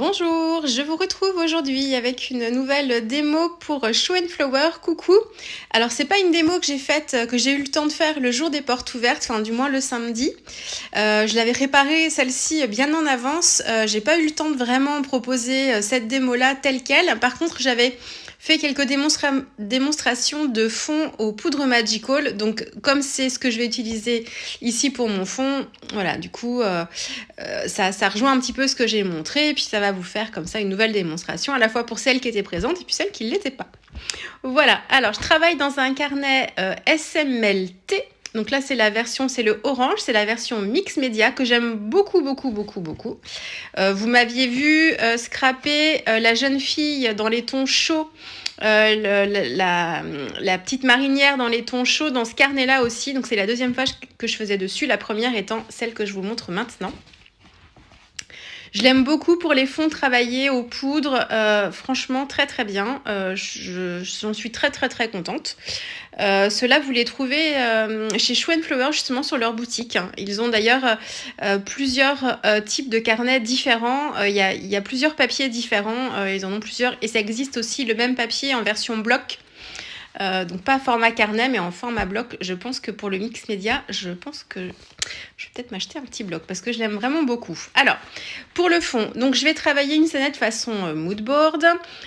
Bonjour, je vous retrouve aujourd'hui avec une nouvelle démo pour Show and Flower. Coucou. Alors c'est pas une démo que j'ai faite, que j'ai eu le temps de faire le jour des portes ouvertes, enfin du moins le samedi. Je l'avais réparée celle-ci bien en avance. J'ai pas eu le temps de vraiment proposer cette démo-là telle quelle. Par contre, j'avais fait quelques démonstrations de fond aux poudres Magical. Donc comme c'est ce que je vais utiliser ici pour mon fond, voilà, du coup ça rejoint un petit peu ce que j'ai montré, et puis ça va vous faire comme ça une nouvelle démonstration, à la fois pour celles qui étaient présentes et puis celles qui ne l'étaient pas. Voilà, alors je travaille dans un carnet SMLT. Donc là, c'est la version, c'est le orange, c'est la version mix média que j'aime beaucoup. Vous m'aviez vu scraper la jeune fille dans les tons chauds, la petite marinière dans les tons chauds dans ce carnet-là aussi. Donc c'est la deuxième page que je faisais dessus, la première étant celle que je vous montre maintenant. Je l'aime beaucoup pour les fonds travaillés aux poudres, franchement très bien, j'en suis très contente. Ceux-là, vous les trouvez chez Show and Flower, justement sur leur boutique. Ils ont d'ailleurs plusieurs types de carnets différents, il y a plusieurs papiers différents, ils en ont plusieurs, et ça existe aussi le même papier en version bloc. Donc pas format carnet mais en format bloc. Je pense que pour le mix média, je pense que je vais peut-être m'acheter un petit bloc parce que je l'aime vraiment beaucoup. Alors pour le fond, donc je vais travailler une scénette façon mood board.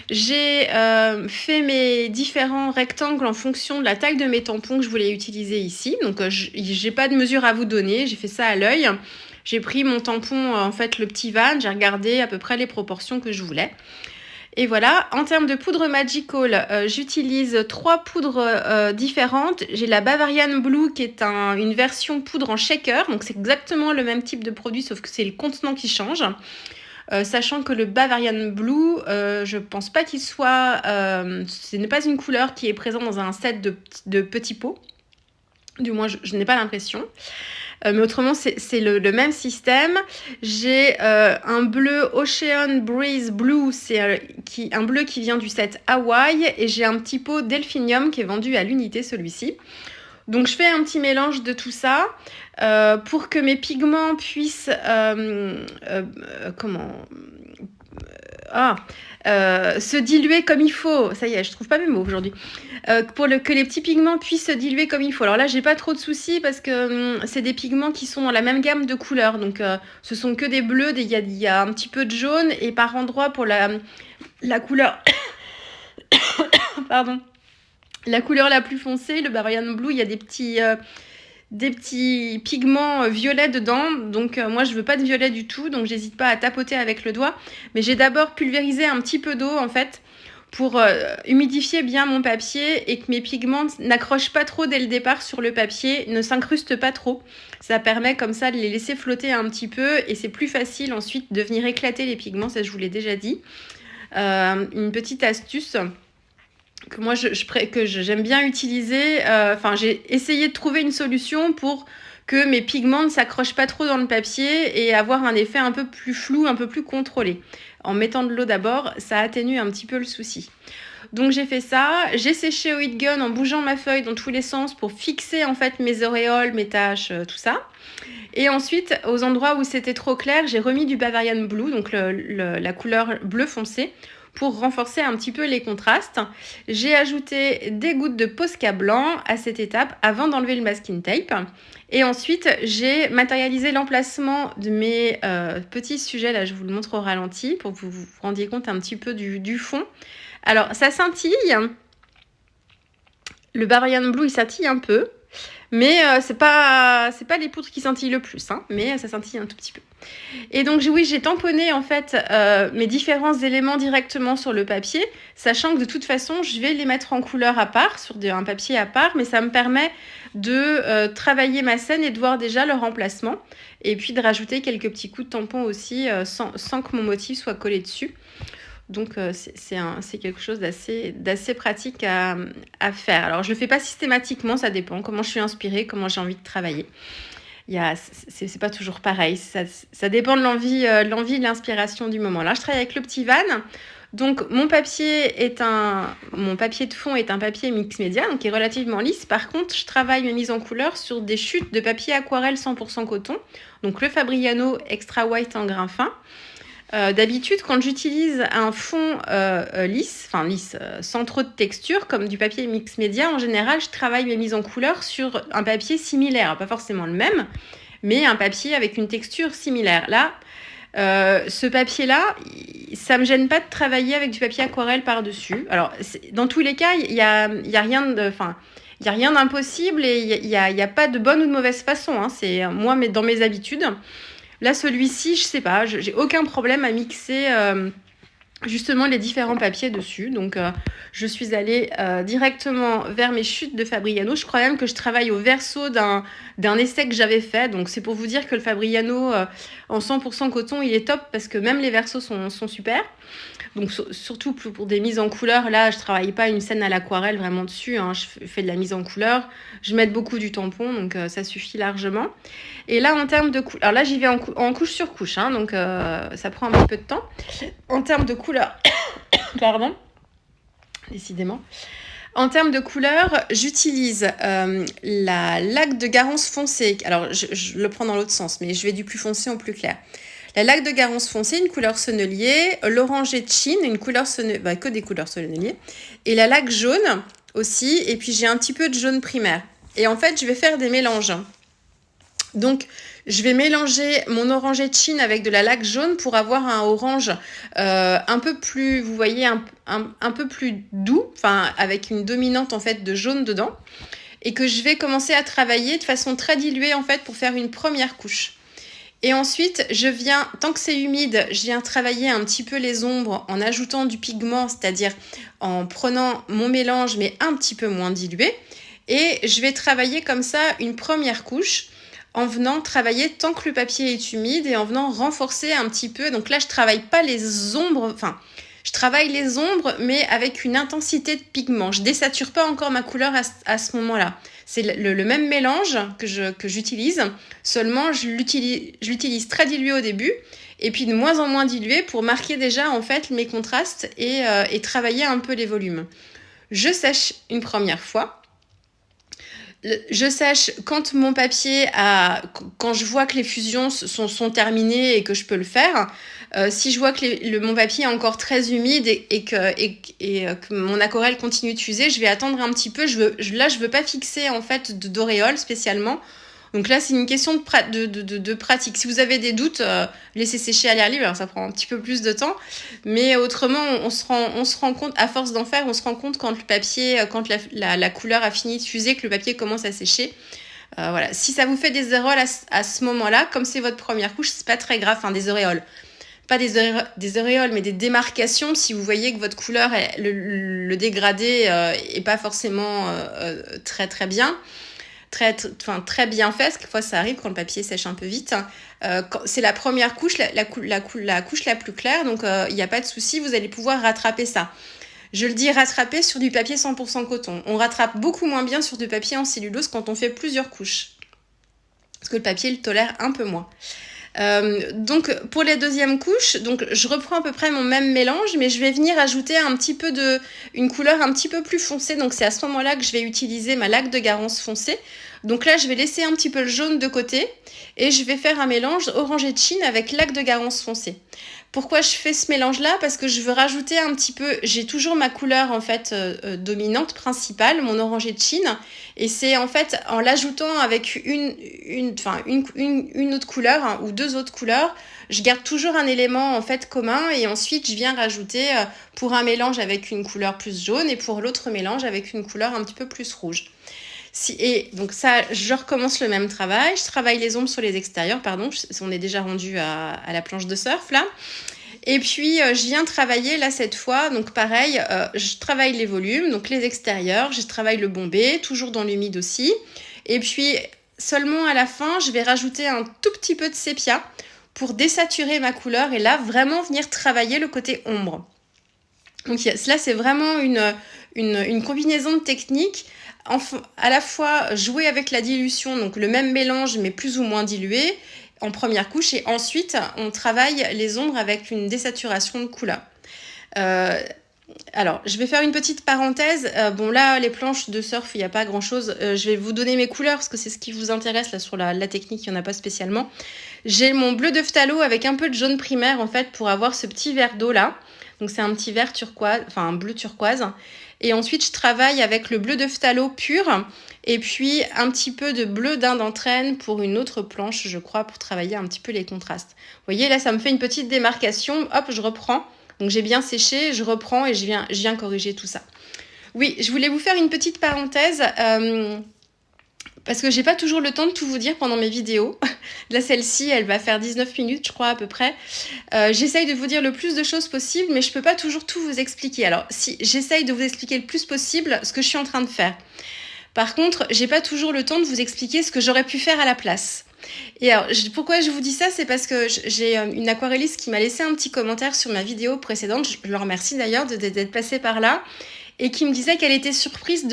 J'ai fait mes différents rectangles en fonction de la taille de mes tampons que je voulais utiliser ici. Donc j'ai pas de mesure à vous donner, j'ai fait ça à l'œil. J'ai pris mon tampon, en fait le petit van, j'ai regardé à peu près les proportions que je voulais. Et voilà, en termes de poudre Magical, j'utilise 3 poudres différentes. J'ai la Bavarian Blue qui est une version poudre en shaker. Donc c'est exactement le même type de produit sauf que c'est le contenant qui change. Sachant que le Bavarian Blue, je pense pas qu'il soit... ce n'est pas une couleur qui est présente dans un set de petits pots. Du moins, je n'ai pas l'impression. Mais autrement, c'est le même système. J'ai un bleu Ocean Breeze Blue, c'est un bleu qui vient du set Hawaii. Et j'ai un petit pot Delphinium qui est vendu à l'unité, celui-ci. Donc, je fais un petit mélange de tout ça pour que mes pigments puissent... se diluer comme il faut. Ça y est, je trouve pas mes mots aujourd'hui. Que les petits pigments puissent se diluer comme il faut. Alors là, j'ai pas trop de soucis parce que c'est des pigments qui sont dans la même gamme de couleurs. Donc, ce sont que des bleus, il y a un petit peu de jaune et par endroit pour la couleur... Pardon. La couleur la plus foncée, le Bavarian Blue, il y a des petits pigments violets dedans. Donc moi je veux pas de violet du tout, donc j'hésite pas à tapoter avec le doigt, mais j'ai d'abord pulvérisé un petit peu d'eau en fait pour humidifier bien mon papier et que mes pigments n'accrochent pas trop dès le départ sur le papier, ne s'incrustent pas trop. Ça permet comme ça de les laisser flotter un petit peu et c'est plus facile ensuite de venir éclater les pigments, ça je vous l'ai déjà dit. Une petite astuce que moi j'aime bien utiliser. J'ai essayé de trouver une solution pour que mes pigments ne s'accrochent pas trop dans le papier et avoir un effet un peu plus flou, un peu plus contrôlé. En mettant de l'eau d'abord, ça atténue un petit peu le souci. Donc j'ai fait ça, j'ai séché au heat gun en bougeant ma feuille dans tous les sens pour fixer en fait mes auréoles, mes taches, tout ça. Et ensuite, aux endroits où c'était trop clair, j'ai remis du Bavarian Blue, donc la couleur bleu foncé, pour renforcer un petit peu les contrastes. J'ai ajouté des gouttes de Posca blanc à cette étape avant d'enlever le masking tape. Et ensuite, j'ai matérialisé l'emplacement de mes petits sujets. Là, je vous le montre au ralenti pour que vous vous rendiez compte un petit peu du fond. Alors, ça scintille. Le Bavarian Blue, il scintille un peu. Mais c'est pas les poudres qui scintillent le plus, hein, mais ça scintille un tout petit peu. Et donc oui, j'ai tamponné en fait mes différents éléments directement sur le papier, sachant que de toute façon, je vais les mettre en couleur à part, sur un papier à part, mais ça me permet de travailler ma scène et de voir déjà leur emplacement, et puis de rajouter quelques petits coups de tampon aussi sans que mon motif soit collé dessus. Donc, c'est quelque chose d'assez pratique à faire. Alors, je ne le fais pas systématiquement, ça dépend comment je suis inspirée, comment j'ai envie de travailler. C'est pas toujours pareil, ça dépend de l'envie et de l'inspiration du moment. Là, je travaille avec le petit van. Donc, mon papier de fond est un papier mix média, donc qui est relativement lisse. Par contre, je travaille une mise en couleur sur des chutes de papier aquarelle 100% coton. Donc, le Fabriano Extra White en grain fin. D'habitude, quand j'utilise un fond lisse, sans trop de texture, comme du papier mix média, en général, je travaille mes mises en couleur sur un papier similaire, pas forcément le même, mais un papier avec une texture similaire. Là, ce papier-là, ça me gêne pas de travailler avec du papier aquarelle par-dessus. Alors, dans tous les cas, il y a rien de, il y a rien d'impossible et il y a pas de bonne ou de mauvaise façon. Hein. C'est moi, mais dans mes habitudes. Là, celui-ci, je sais pas, j'ai aucun problème à mixer justement les différents papiers dessus. Donc, je suis allée directement vers mes chutes de Fabriano. Je crois même que je travaille au verso d'un essai que j'avais fait. Donc, c'est pour vous dire que le Fabriano en 100% coton, il est top parce que même les versos sont super. Donc, surtout pour des mises en couleur, là, je travaille pas une scène à l'aquarelle vraiment dessus. Hein. Je fais de la mise en couleur. Je mets beaucoup du tampon, donc ça suffit largement. Et là, en termes de couleur, alors là, j'y vais en couche sur couche, hein, donc ça prend un petit peu de temps. En termes de couleur, pardon, décidément. En termes de couleur, j'utilise la laque de Garance foncée. Alors, je le prends dans l'autre sens, mais je vais du plus foncé au plus clair. La laque de Garance foncée, une couleur sonnelier. L'orangé de Chine, une couleur sonnelier, que des couleurs sonnelier. Et la laque jaune aussi. Et puis, j'ai un petit peu de jaune primaire. Et en fait, je vais faire des mélanges. Donc, je vais mélanger mon orangé de Chine avec de la laque jaune pour avoir un orange un peu plus, vous voyez, un peu plus doux, avec une dominante en fait de jaune dedans, et que je vais commencer à travailler de façon très diluée en fait pour faire une première couche. Et ensuite, tant que c'est humide, je viens travailler un petit peu les ombres en ajoutant du pigment, c'est-à-dire en prenant mon mélange mais un petit peu moins dilué, et je vais travailler comme ça une première couche en venant travailler tant que le papier est humide et en venant renforcer un petit peu. Donc là, je travaille pas les ombres, je travaille les ombres, mais avec une intensité de pigment. Je désature pas encore ma couleur à ce moment-là. C'est le même mélange que j'utilise, seulement je l'utilise très dilué au début et puis de moins en moins dilué pour marquer déjà en fait mes contrastes et travailler un peu les volumes. Je sèche une première fois. Je sèche quand mon papier quand je vois que les fusions sont terminées et que je peux le faire. Si je vois que mon papier est encore très humide et que mon aquarelle continue de fuser, je vais attendre un petit peu. Je veux pas fixer en fait d'auréole spécialement. Donc là, c'est une question de pratique. Si vous avez des doutes, laissez sécher à l'air libre. Alors, ça prend un petit peu plus de temps. Mais autrement, on se rend compte, à force d'en faire, on se rend compte quand le papier, quand la couleur a fini de fuser, que le papier commence à sécher. Voilà. Si ça vous fait des auréoles à ce moment-là, comme c'est votre première couche, c'est pas très grave. Des auréoles. Pas des auréoles, mais des démarcations. Si vous voyez que votre couleur, le dégradé est pas forcément très très bien. Très bien fait, parce que fois ça arrive quand le papier sèche un peu vite. C'est la première couche, la couche la plus claire, donc il n'y a pas de souci, vous allez pouvoir rattraper ça. Je le dis rattraper sur du papier 100% coton. On rattrape beaucoup moins bien sur du papier en cellulose quand on fait plusieurs couches, parce que le papier le tolère un peu moins. Donc pour les deuxièmes couches, donc je reprends à peu près mon même mélange, mais je vais venir ajouter une couleur un petit peu plus foncée. Donc c'est à ce moment-là que je vais utiliser ma laque de Garance foncée. Donc là, je vais laisser un petit peu le jaune de côté et je vais faire un mélange orangé de Chine avec laque de Garance foncée. Pourquoi je fais ce mélange-là? Parce que je veux rajouter un petit peu, j'ai toujours ma couleur en fait dominante principale, mon orangé de Chine, et c'est en fait en l'ajoutant avec une autre couleur ou deux autres couleurs, je garde toujours un élément en fait commun et ensuite je viens rajouter pour un mélange avec une couleur plus jaune et pour l'autre mélange avec une couleur un petit peu plus rouge. Et donc ça, je recommence le même travail. Je travaille les ombres sur les extérieurs, pardon. On est déjà rendu à la planche de surf là. Et puis je viens travailler là cette fois, donc pareil, je travaille les volumes, donc les extérieurs, je travaille le bombé, toujours dans l'humide aussi. Et puis seulement à la fin, je vais rajouter un tout petit peu de sépia pour désaturer ma couleur et là vraiment venir travailler le côté ombre. Donc là c'est vraiment une combinaison de techniques. À la fois jouer avec la dilution, donc le même mélange mais plus ou moins dilué en première couche, et ensuite on travaille les ombres avec une désaturation de couleur. Alors, je vais faire une petite parenthèse. Bon, là, les planches de surf, il n'y a pas grand-chose. Je vais vous donner mes couleurs parce que c'est ce qui vous intéresse là sur la technique, il n'y en a pas spécialement. J'ai mon bleu de phthalo avec un peu de jaune primaire en fait pour avoir ce petit vert d'eau là. Donc c'est un petit vert turquoise, enfin un bleu turquoise. Et ensuite, je travaille avec le bleu de phthalo pur et puis un petit peu de bleu d'Inde entraîne pour une autre planche, je crois, pour travailler un petit peu les contrastes. Vous voyez, là, ça me fait une petite démarcation. Hop, je reprends. Donc j'ai bien séché, je reprends et je viens corriger tout ça. Oui, je voulais vous faire une petite parenthèse parce que j'ai pas toujours le temps de tout vous dire pendant mes vidéos. Là, celle-ci, elle va faire 19 minutes, je crois, à peu près. J'essaye de vous dire le plus de choses possible, mais je peux pas toujours tout vous expliquer. Alors, si j'essaye de vous expliquer le plus possible ce que je suis en train de faire. Par contre, j'ai pas toujours le temps de vous expliquer ce que j'aurais pu faire à la place. Et alors, pourquoi je vous dis ça, c'est parce que j'ai une aquarelliste qui m'a laissé un petit commentaire sur ma vidéo précédente, je le remercie d'ailleurs d'être passée par là, et qui me disait qu'elle était surprise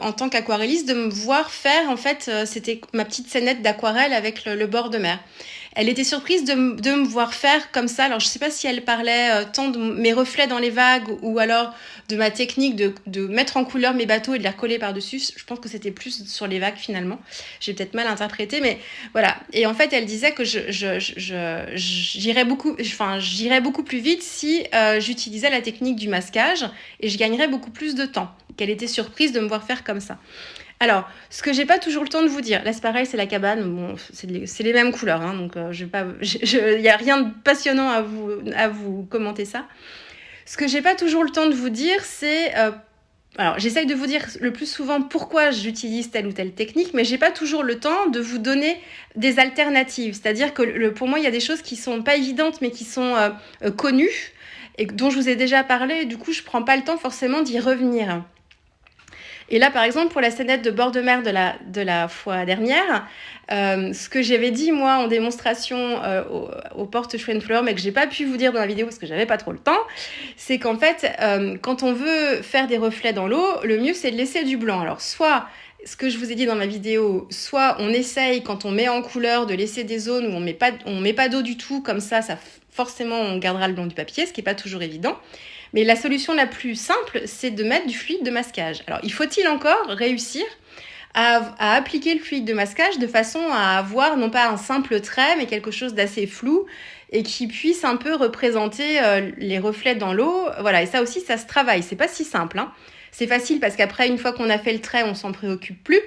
en tant qu'aquarelliste de me voir faire, en fait, c'était ma petite scénette d'aquarelle avec le bord de mer. Elle était surprise de me voir faire comme ça. Alors, je ne sais pas si elle parlait tant de mes reflets dans les vagues ou alors de ma technique de mettre en couleur mes bateaux et de les recoller par-dessus. Je pense que c'était plus sur les vagues finalement. J'ai peut-être mal interprété, mais voilà. Et en fait, elle disait que j'irais beaucoup plus vite si j'utilisais la technique du masquage et je gagnerais beaucoup plus de temps. Qu'elle était surprise de me voir faire comme ça. Alors, ce que j'ai pas toujours le temps de vous dire, là c'est pareil, c'est la cabane, bon, c'est les mêmes couleurs, hein, donc il n'y a rien de passionnant à vous commenter ça. Ce que j'ai pas toujours le temps de vous dire, c'est... alors, j'essaye de vous dire le plus souvent pourquoi j'utilise telle ou telle technique, mais j'ai pas toujours le temps de vous donner des alternatives. C'est-à-dire que pour moi, il y a des choses qui sont pas évidentes, mais qui sont connues, et dont je vous ai déjà parlé, et du coup, je prends pas le temps forcément d'y revenir. Et là, par exemple, pour la scénette de bord de mer de la fois dernière, ce que j'avais dit, moi, en démonstration au porte Show & Flower, mais que j'ai pas pu vous dire dans la vidéo parce que j'avais pas trop le temps, c'est qu'en fait, quand on veut faire des reflets dans l'eau, le mieux, c'est de laisser du blanc. Alors, soit ce que je vous ai dit dans ma vidéo, soit on essaye, quand on met en couleur, de laisser des zones où on met pas d'eau du tout, comme ça forcément, on gardera le blanc du papier, ce qui n'est pas toujours évident. Mais la solution la plus simple, c'est de mettre du fluide de masquage. Alors, faut-il encore réussir à appliquer le fluide de masquage de façon à avoir non pas un simple trait, mais quelque chose d'assez flou et qui puisse un peu représenter les reflets dans l'eau. Voilà, et ça aussi, ça se travaille. C'est pas si simple, hein. C'est facile parce qu'après, une fois qu'on a fait le trait, on s'en préoccupe plus.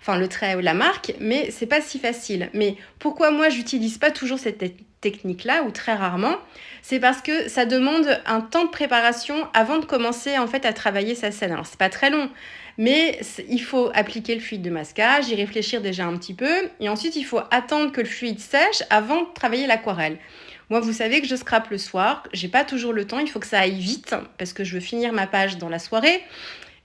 Enfin, le trait ou la marque, mais c'est pas si facile. Mais pourquoi moi, j'utilise pas toujours cette technique-là, ou très rarement, c'est parce que ça demande un temps de préparation avant de commencer en fait à travailler sa scène. Alors c'est pas très long, mais il faut appliquer le fluide de masquage, y réfléchir déjà un petit peu, et ensuite il faut attendre que le fluide sèche avant de travailler l'aquarelle. Moi, vous savez que je scrape le soir, j'ai pas toujours le temps, il faut que ça aille vite parce que je veux finir ma page dans la soirée.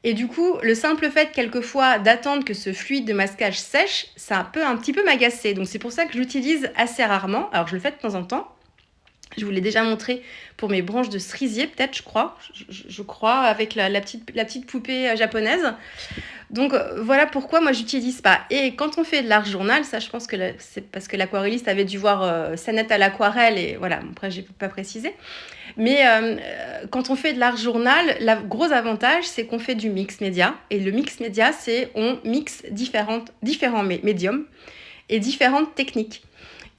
Et du coup, le simple fait quelquefois d'attendre que ce fluide de masquage sèche, ça peut un petit peu m'agacer. Donc c'est pour ça que je l'utilise assez rarement. Alors je le fais de temps en temps. Je vous l'ai déjà montré pour mes branches de cerisier, peut-être, je crois, avec la petite poupée japonaise. Donc voilà pourquoi moi j'utilise pas. Et quand on fait de l'art journal, ça je pense que c'est parce que l'aquarelliste avait dû voir Scénette à l'aquarelle et voilà, après j'ai pas précisé. Mais quand on fait de l'art journal, le gros avantage c'est qu'on fait du mix média. Et le mix média, c'est on mixe différents médiums et différentes techniques.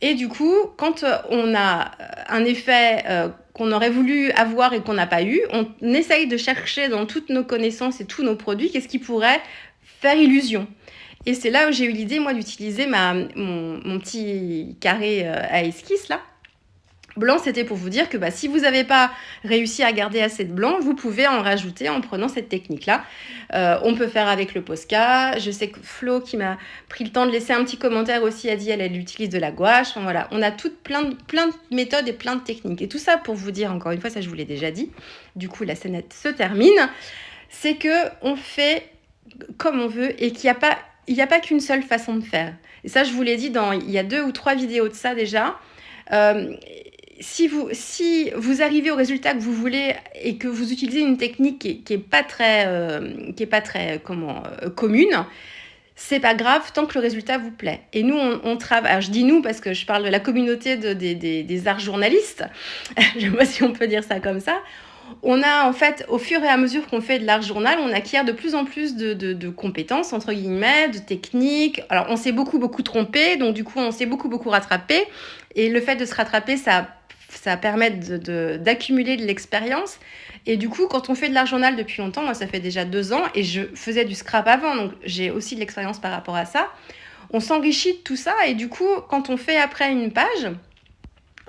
Et du coup, quand on a un effet qu'on aurait voulu avoir et qu'on n'a pas eu, on essaye de chercher dans toutes nos connaissances et tous nos produits qu'est-ce qui pourrait faire illusion. Et c'est là où j'ai eu l'idée, moi, d'utiliser mon petit carré à esquisse, là. Blanc, c'était pour vous dire que si vous n'avez pas réussi à garder assez de blanc, vous pouvez en rajouter en prenant cette technique-là. On peut faire avec le Posca. Je sais que Flo, qui m'a pris le temps de laisser un petit commentaire aussi, a dit elle utilise de la gouache. Enfin, voilà, on a plein de méthodes et plein de techniques. Et tout ça pour vous dire, encore une fois, ça je vous l'ai déjà dit, du coup la scénette se termine, c'est qu'on fait comme on veut et qu'il n'y a pas qu'une seule façon de faire. Et ça, je vous l'ai dit il y a 2 ou 3 vidéos de ça déjà. Si vous arrivez au résultat que vous voulez et que vous utilisez une technique qui est pas très commune, c'est pas grave tant que le résultat vous plaît. Et nous, on travaille. Alors, je dis nous parce que je parle de la communauté des arts journalistes. Je sais pas si on peut dire ça comme ça. On a en fait, au fur et à mesure qu'on fait de l'art journal, on acquiert de plus en plus de compétences, entre guillemets, de techniques. Alors, on s'est beaucoup trompé, donc du coup, on s'est beaucoup rattrapé. Et le fait de se rattraper, ça permet d'accumuler de l'expérience. Et du coup, quand on fait de l'art journal depuis longtemps, moi, ça fait déjà 2 ans, et je faisais du scrap avant, donc j'ai aussi de l'expérience par rapport à ça. On s'enrichit de tout ça, et du coup, quand on fait après une page,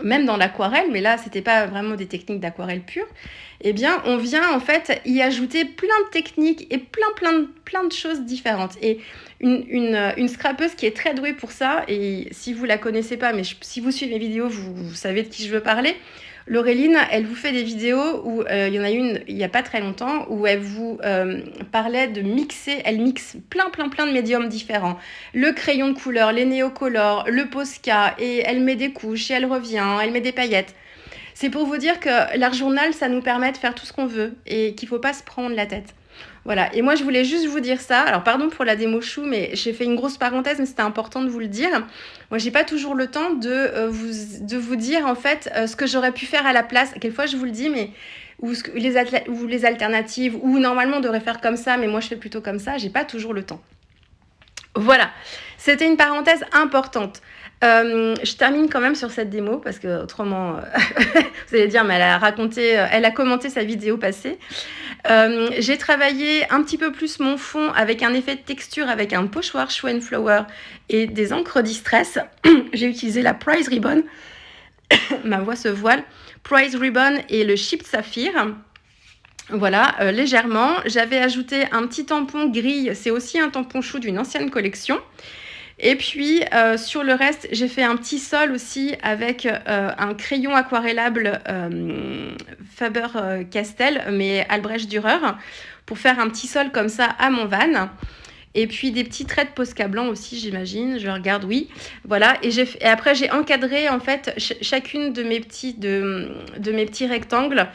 même dans l'aquarelle, mais là, c'était pas vraiment des techniques d'aquarelle pure, eh bien, on vient en fait y ajouter plein de techniques et plein de choses différentes. Et une scrapeuse qui est très douée pour ça, et si vous la connaissez pas, mais si vous suivez mes vidéos, vous savez de qui je veux parler. Laureline, elle vous fait des vidéos où il y en a une il n'y a pas très longtemps où elle vous parlait de mixer, elle mixe plein de médiums différents. Le crayon de couleur, les néocolores, le Posca, et elle met des couches et elle revient, elle met des paillettes. C'est pour vous dire que l'art journal, ça nous permet de faire tout ce qu'on veut et qu'il ne faut pas se prendre la tête. Voilà, et moi je voulais juste vous dire ça. Alors pardon pour la démo chou, mais j'ai fait une grosse parenthèse, mais c'était important de vous le dire. Moi j'ai pas toujours le temps de vous dire en fait ce que j'aurais pu faire à la place. Quelquefois je vous le dis, mais ou les alternatives, ou normalement on devrait faire comme ça, mais moi je fais plutôt comme ça, j'ai pas toujours le temps. Voilà, c'était une parenthèse importante. Je termine quand même sur cette démo parce que autrement, vous allez dire, mais elle a commenté sa vidéo passée. J'ai travaillé un petit peu plus mon fond avec un effet de texture avec un pochoir Show and Flower et des encres Distress. J'ai utilisé la Prize Ribbon, ma voix se voile, Prize Ribbon et le Chipped Saphir. Voilà, légèrement. J'avais ajouté un petit tampon grille, c'est aussi un tampon chou d'une ancienne collection. Et puis, sur le reste, j'ai fait un petit sol aussi avec un crayon aquarellable Faber-Castell, mais Albrecht Dürer, pour faire un petit sol comme ça à mon van. Et puis des petits traits de Posca blanc aussi, j'imagine. Je regarde, oui. Voilà. Et après, j'ai encadré en fait chacune de mes petits rectangles.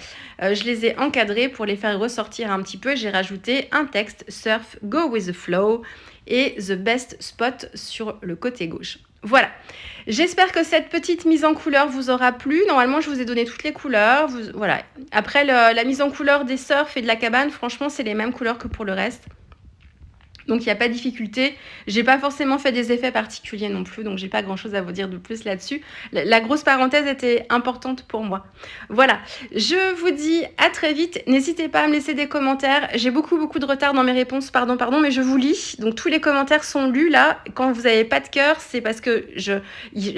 Je les ai encadrés pour les faire ressortir un petit peu. J'ai rajouté un texte Surf, Go with the Flow et The Best Spot sur le côté gauche. Voilà. J'espère que cette petite mise en couleur vous aura plu. Normalement, je vous ai donné toutes les couleurs. Voilà. Après, la mise en couleur des surfs et de la cabane, franchement, c'est les mêmes couleurs que pour le reste. Donc, il n'y a pas de difficulté. J'ai pas forcément fait des effets particuliers non plus, donc j'ai pas grand-chose à vous dire de plus là-dessus. La grosse parenthèse était importante pour moi. Voilà, je vous dis à très vite. N'hésitez pas à me laisser des commentaires. J'ai beaucoup de retard dans mes réponses, pardon, mais je vous lis. Donc, tous les commentaires sont lus là. Quand vous n'avez pas de cœur, c'est parce que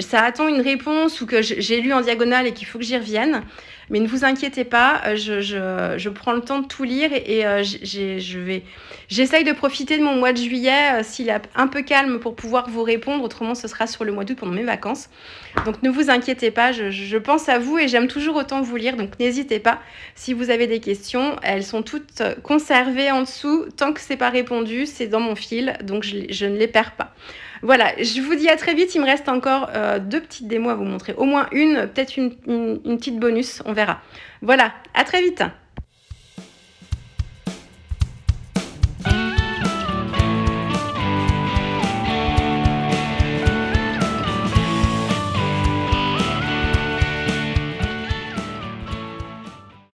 ça attend une réponse ou que j'ai lu en diagonale et qu'il faut que j'y revienne. Mais ne vous inquiétez pas, je prends le temps de tout lire et j'essaye de profiter de mon mois de juillet s'il est un peu calme pour pouvoir vous répondre. Autrement, ce sera sur le mois d'août pendant mes vacances. Donc ne vous inquiétez pas, je pense à vous et j'aime toujours autant vous lire. Donc n'hésitez pas. Si vous avez des questions, elles sont toutes conservées en dessous. Tant que c'est pas répondu, c'est dans mon fil. Donc je ne les perds pas. Voilà, je vous dis à très vite. Il me reste encore 2 petites démos à vous montrer. Au moins une, peut-être une petite bonus, on verra. Voilà, à très vite.